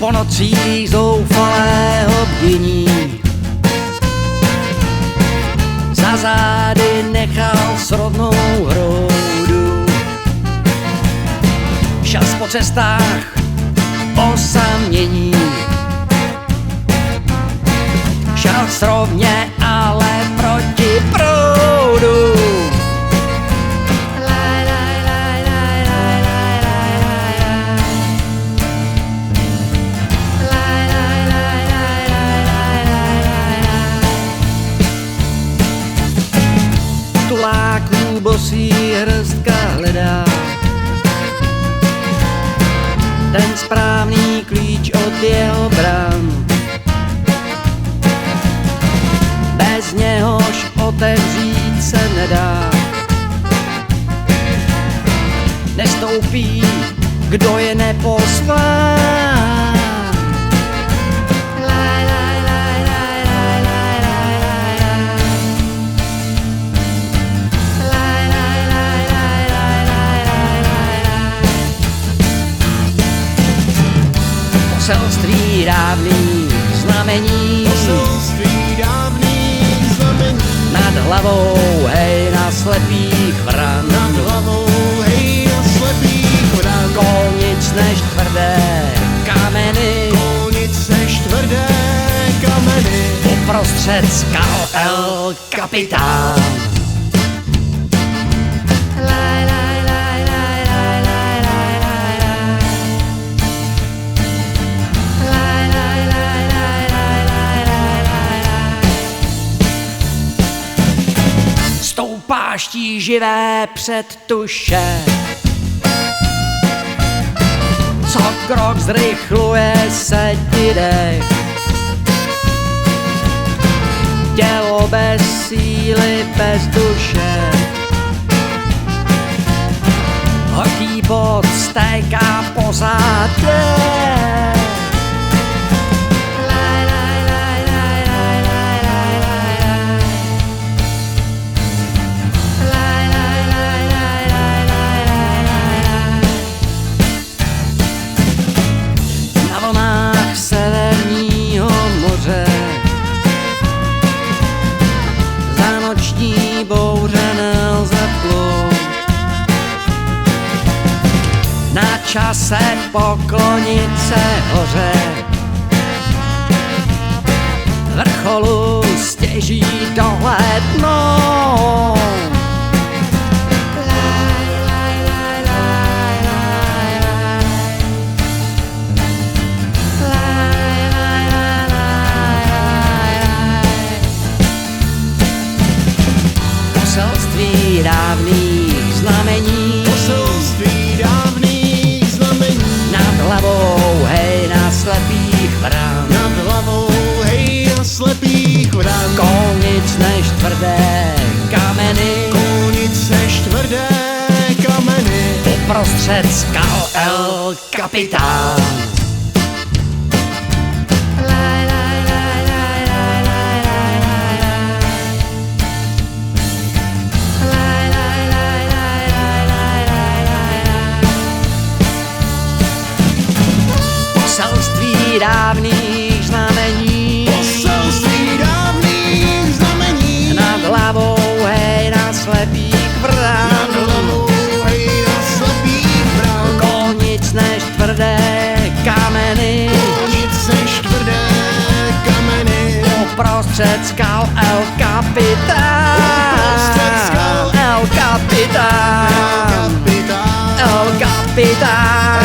po nocích zoufalého bdění. Za zády nechal srodnou hroudu. Šas po cestách osamění. Šel srovně, ale proti proudu. Tuláků bosý hrstka hledá ten správný klíč od jeho brán. Bez něhož otevřít se nedá. Nestoupí, kdo je neposván. Poselství dávných znamení. Nad hlavou, hej, na slepých vran. Nad hlavou, hej, na slepých vran. Kol nic než tvrdé kameny. Kol nic než tvrdé kameny. Uprostřed skal El Kapitán. Páští živé předtuše, co krok zrychluje se ti dech. Tělo bez síly, bez duše, horký pot stéká po zádech. Bouře nelze plout. Na čase poklonit se hoře, vrcholu stěží dohlédnout. Poselství dávných znamení. Poselství dávných znamení. Nad hlavou, hej, na slepých vran. Nad hlavou, hej, na slepých vran. Kol nic než tvrdé kameny. Kol nic než tvrdé kameny. Uprostřed skal El Kapitán. Poselství dávných znamení. Poselství dávných znamení. Nad hlavou, hej, na slepých vran. Nad hlavou, hej, na slepých vran. Kol nic než tvrdé kameny. Kol nic než tvrdé kameny. Uprostřed skal El Kapitán. Uprostřed skal El Kapitán. El Kapitán. El Kapitán.